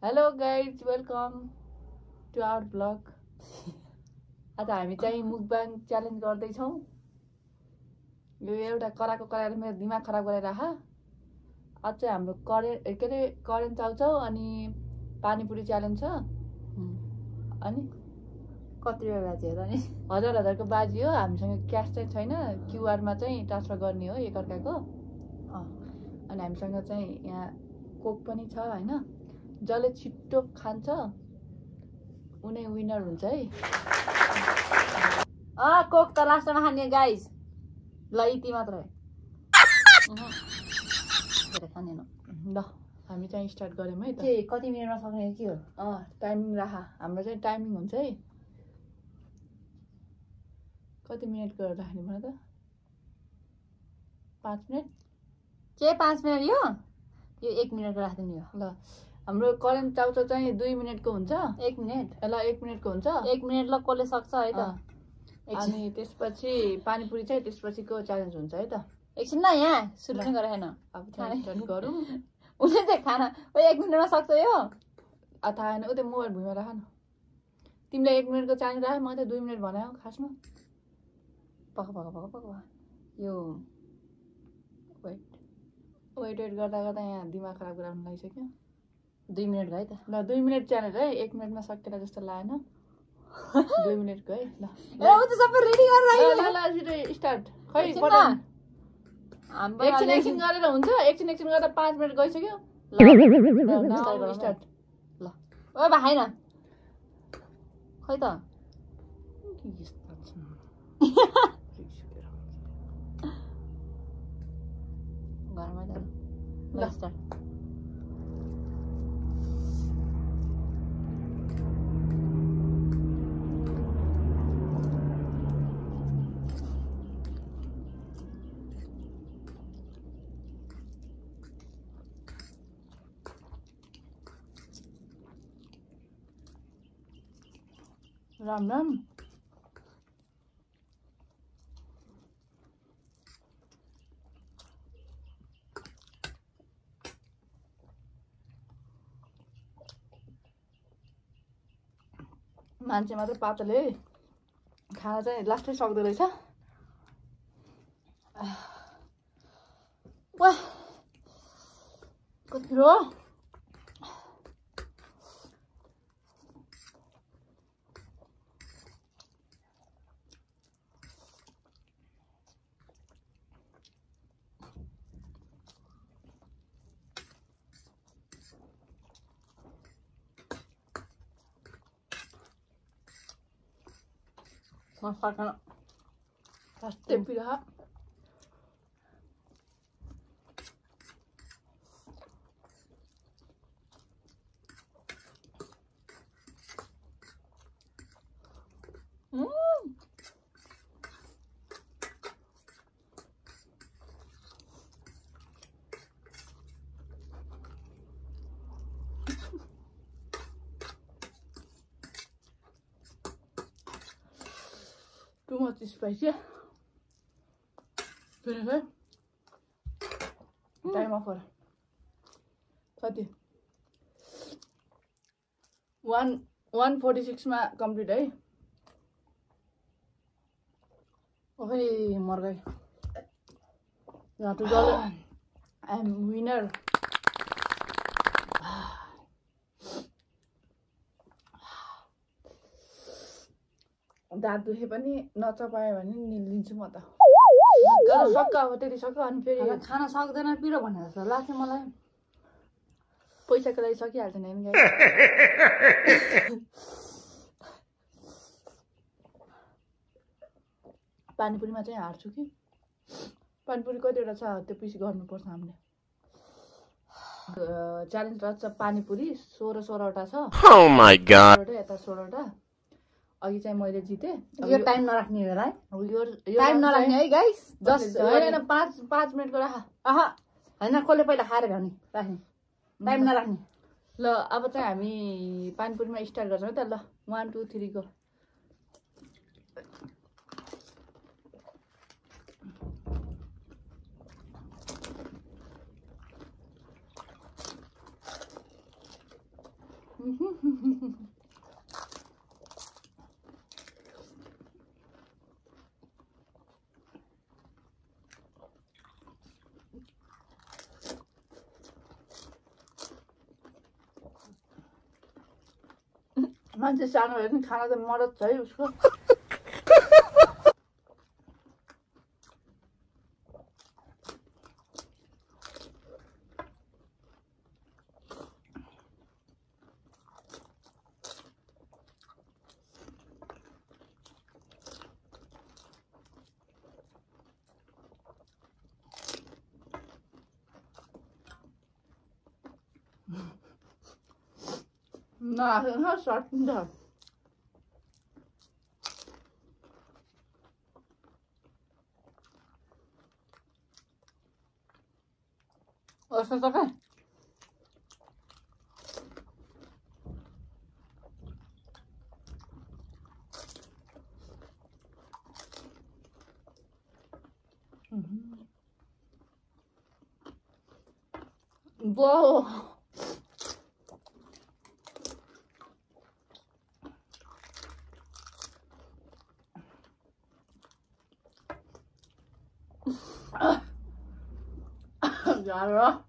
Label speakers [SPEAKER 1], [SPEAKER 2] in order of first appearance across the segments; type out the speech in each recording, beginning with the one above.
[SPEAKER 1] Hello guys, welcome to our blog. आज हामी चाहिँ मुकबाङ च्यालेन्ज गर्दैछौँ। यो एउटा कराएको कराएर मेरो दिमाग खराब गरेर आहा। आज चाहिँ हाम्रो करेन्ट चाउचाउ अनि पानीपुरी च्यालेन्ज छ। अनि
[SPEAKER 2] कति बेला बाजी हो त नि?
[SPEAKER 1] हजारको बाजी हो। हामीसँग क्यास चाहिँ छैन, क्युआरमा चाहिँ ट्रान्सफर गर्ने हो एकअर्काको। अनि हामीसँग चाहिँ यहाँ कोक पनि छ हैन। जसले छिट्टो खान्छ उनी विनर हुन्छ है।
[SPEAKER 2] कोक त लास्टमा खाने गाइस। ल यति मात्र है। खानेन।
[SPEAKER 1] ल हामी चाहिँ स्टार्ट गरौँ है त।
[SPEAKER 2] के कति मिनेटमा सक्ने के हो?
[SPEAKER 1] टाइमिङ राख। हाम्रो चाहिँ टाइमिङ हुन्छ है। कति मिनेटको राख्ने भन त? 5 मिनेट।
[SPEAKER 2] के 5 मिनेट यो 1 मिनेटको राख्दिनु यो।
[SPEAKER 1] ल हाम्रो करेन्ट चाउचाउ चाहिँ 2 मिनेटको हुन्छ।
[SPEAKER 2] 1 मिनेट।
[SPEAKER 1] ल 1 मिनेटको हुन्छ।
[SPEAKER 2] 1 मिनेट ल कसले सक्छ है त?
[SPEAKER 1] अनि त्यसपछि पानीपुरी चाहिँ त्यसपछिको च्यालेन्ज हुन्छ है त।
[SPEAKER 2] एकछिन न यहाँ सुरु नै गरे हैन।
[SPEAKER 1] अब चाहिँ स्टार्ट गरौँ।
[SPEAKER 2] उले चाहिँ खाना 1 मिनेटमा सक्छ यो?
[SPEAKER 1] थाहा हैन। उतै मोबाइल भुइँमा राख न। तिमीले 1 मिनेटको च्यालेन्ज राख, म त 2 मिनेट बनायो खासमा।
[SPEAKER 2] पक यो
[SPEAKER 1] वेट गर्दा गर्दा यहाँ दिमाग खराब गराउनु लागिसक्यो।
[SPEAKER 2] 2 मिनेट भयो त।
[SPEAKER 1] ल 2 मिनेट च्यालेन्ज है। 1 मिनेटमा सकेला जस्तो लागेन। 2 मिनेटको है। ल
[SPEAKER 2] उ त सबै रेडी गरेर राख्यो।
[SPEAKER 1] ल छिटो स्टार्ट। खै
[SPEAKER 2] हाम्रो
[SPEAKER 1] एकछिन गरेर हुन्छ। एकछिन गर्दा 5 मिनेट गइसक्यो।
[SPEAKER 2] ल
[SPEAKER 1] स्टार्ट।
[SPEAKER 2] ल ओ भाइ हैन खै त घरमा जानु। ल स्टार्ट।
[SPEAKER 1] राम राम। मान्छे मात्रै पातले खाना चाहिँ लास्टै सक्दो रहेछ।
[SPEAKER 2] वाह
[SPEAKER 1] कति हो?
[SPEAKER 2] मसाला
[SPEAKER 1] Pasti pihak. Too much spicy. Finish it. Time offer. कति 146 मा कम्प्लिट है।
[SPEAKER 2] ओहे मर गए।
[SPEAKER 1] I am winner. दाँत दुखे पनि नचपायो भने लिन्छु म त। सक्क अब त्यति सक्क अनि फेरि
[SPEAKER 2] खाना सक्दैन पिरो भने जस्तो लाग्छ मलाई।
[SPEAKER 1] पैसाको लागि सकिहाल्छ नि गाइस। पानीपुरीमा चाहिँ हार्छु कि। पानीपुरी कतिवटा छ त्यो पछि गर्नुपर्छ हामीले। च्यालेन्ज रहेछ पानीपुरी 16वटा छ।
[SPEAKER 3] Oh my god.
[SPEAKER 1] यता 16वटा। अघि चाहिँ मैले जिते।
[SPEAKER 2] यो टाइम नराख्ने होला है।
[SPEAKER 1] यो
[SPEAKER 2] टाइम नराख्ने है गाइस। जस्ट
[SPEAKER 1] हैन 5 मिनेटको राख।
[SPEAKER 2] हैन कसले पहिला खाएर भ्याउने राख्ने। टाइम नराख्ने।
[SPEAKER 1] ल अब चाहिँ हामी पानीपुरीमा स्टार्ट गर्छौँ है त। ल 1 2 3 गो। मान्छे सानो भए पनि खाना त मद्दत छ है उसको nah, sartın da. Olsa sakın. Wow. Dạ.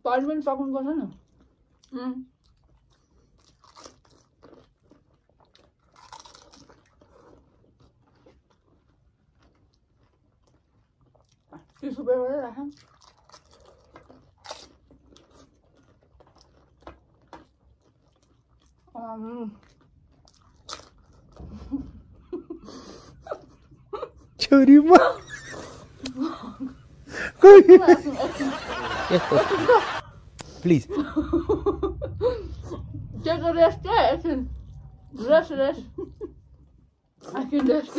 [SPEAKER 1] Paano mo sa akong gano'n? Super wala ha?
[SPEAKER 3] छोरी म यस्तो please
[SPEAKER 1] Take a rest, rest. I can rest.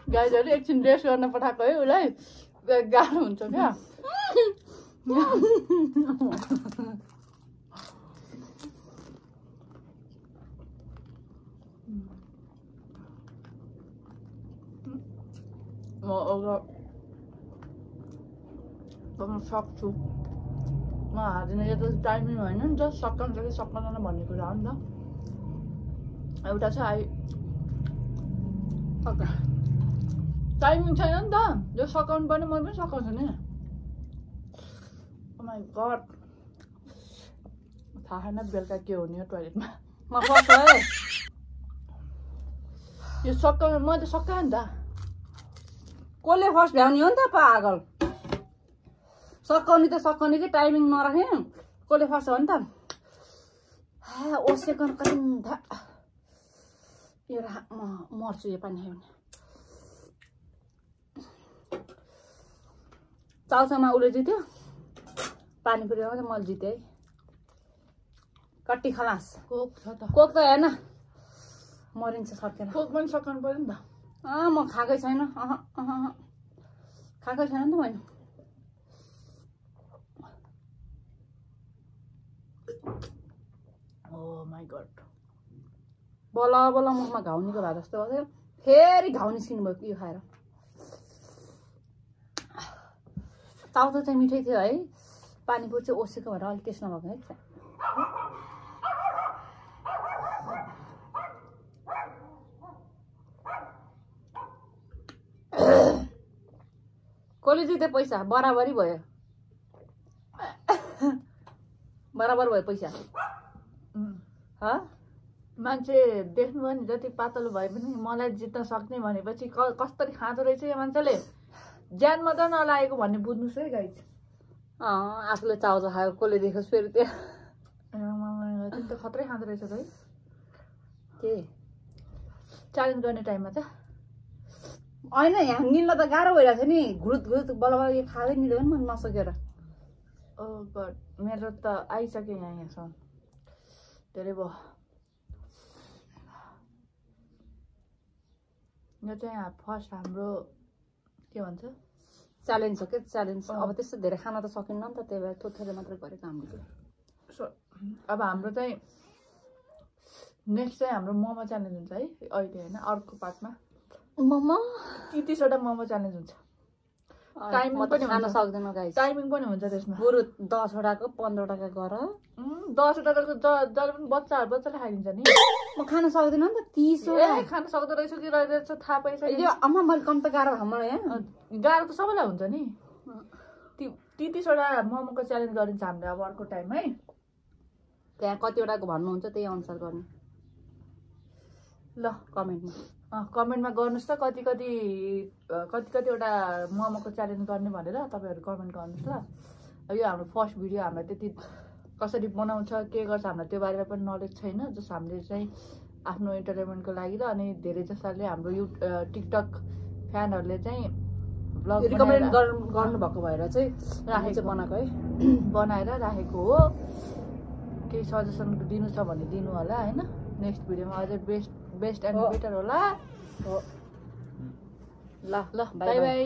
[SPEAKER 1] गाइजहरु एकछिन रेस्ट गर्न पठाएको है उसलाई गाह्रो हुन्छ क्या म अब सक्छु म हार्दिनँ यो त टाइमिङ होइन नि त सक्दैन कि सक्दैन भन्ने कुरा हो नि त एउटा चाहिँ टाइमिङ छैन नि त जो सकाउनु पर्ने मैले पनि सकाउँछु नि ओ माई गड थाहा छैन बेलुका के हुने हो टोइलेटमा
[SPEAKER 2] म सक्छु है
[SPEAKER 1] यो सकाउनु मैले त सकाएँ नि त
[SPEAKER 2] कसले फर्स्ट भ्याउने हो नि त पागल सकाउने त सकाउने कि टाइमिङ नराखे कसले फर्स्ट हो नि त ओसेकन कति यो म मर्छु यो पानी खायो भने चाउचाउमा उसले जित्यो पानीपुरीमा चाहिँ मैले जितेँ है कट्टी खलास
[SPEAKER 1] कोक छ त
[SPEAKER 2] कोक त हेर्न मरिन्छ सकेर
[SPEAKER 1] कोक पनि सकाउनु पर्यो नि त
[SPEAKER 2] म खाएकै छैन खाएकै छैन नि त मैले
[SPEAKER 1] ओ माई गड
[SPEAKER 2] बल्ल बल्ल मुखमा घाउ निको भए जस्तो भयो फेरि घाउ निस्किनु भयो यो खाएर चाउचाउ चाहिँ मिठै थियो है पानीपुरी चाहिँ ओसेको भएर अलिक टेस्ट नभएको है कसले जित्यो पैसा बराबरी भयो बराबर भयो पैसा
[SPEAKER 1] मान्छे देख्नुभयो नि जति पातलो भए पनि मलाई जित्न सक्ने भनेपछि कसरी खाँदो रहेछ यो मान्छेले ज्यान मात्र नलागेको भन्ने बुझ्नुहोस् है गाइज
[SPEAKER 2] आफूले चाउचाउ खायो कसले देखोस् फेरि
[SPEAKER 1] त्यो खत्रै खाँदो रहेछ त है
[SPEAKER 2] के
[SPEAKER 1] च्यालेन्ज गर्ने टाइममा त
[SPEAKER 2] होइन यहाँ निल्न त गाह्रो भइरहेको थियो नि घुरुत घुरुत बल्ल बल्ल यो खाँदै निल्यो भने म नसकेर
[SPEAKER 1] ओ गड मेरो त आइसक्यो यहाँसम्म धेरै भयो यो चाहिँ फर्स्ट हाम्रो के भन्छ
[SPEAKER 2] च्यालेन्ज हो क्या च्यालेन्ज अब त्यस्तो धेरै खाना त सकिन्न नि त त्यही भएर थोरै मात्रै गरेको हामीले
[SPEAKER 1] अब हाम्रो चाहिँ नेक्स्ट चाहिँ हाम्रो मोमो च्यालेन्ज हुन्छ है अहिले होइन अर्को पार्टमा
[SPEAKER 2] मोमो
[SPEAKER 1] 30वटा मोमो च्यालेन्ज हुन्छ टाइमिङ
[SPEAKER 2] म त
[SPEAKER 1] पनि
[SPEAKER 2] खान
[SPEAKER 1] हुन्छ
[SPEAKER 2] सक्दैन गाइस
[SPEAKER 1] टाइमिङ पनि हुन्छ त्यसमा
[SPEAKER 2] बरु 10वटाको 15वटाको गर
[SPEAKER 1] 10वटा त जहिले पनि बच्चाले खाइदिन्छ नि
[SPEAKER 2] म खान सक्दिनँ नि त 30वटा
[SPEAKER 1] ए खान सक्दो रहेछ कि रहेछ थाहा पाइसक्यो
[SPEAKER 2] यो अम्मा मैले कम त गाह्रो भयो मलाई
[SPEAKER 1] गाह्रो त सबैलाई हुन्छ नि 30वटा मोमोको च्यालेन्ज गरिन्छ हामीले अब अर्को टाइम है
[SPEAKER 2] त्यहाँ कतिवटाको भन्नुहुन्छ त्यही अनुसार गर्ने
[SPEAKER 1] ल
[SPEAKER 2] कमेन्टमा
[SPEAKER 1] कमेन्टमा गर्नुहोस् त कतिवटा मोमोको च्यालेन्ज गर्ने भनेर तपाईँहरू कमेन्ट गर्नुहोस् ल यो हाम्रो फर्स्ट भिडियो हामीलाई त्यति कसरी बनाउँछ के गर्छ हामीलाई त्यो बारेमा पनि नलेज छैन जस हामीले चाहिँ आफ्नो इन्टरटेनमेन्टको लागि र अनि धेरै जसोले हाम्रो टिकटक फ्यानहरूले चाहिँ ब्लग
[SPEAKER 2] रिकमेन्ड गर्नुभएको भएर चाहिँ राखेको बनाएको है
[SPEAKER 1] बनाएर राखेको हो केही सजेसन दिनु छ भने दिनु होला होइन नेक्स्ट भिडियोमा अझै बेस्ट एन्ड बेटर होला
[SPEAKER 2] ल
[SPEAKER 1] ल बाई बाई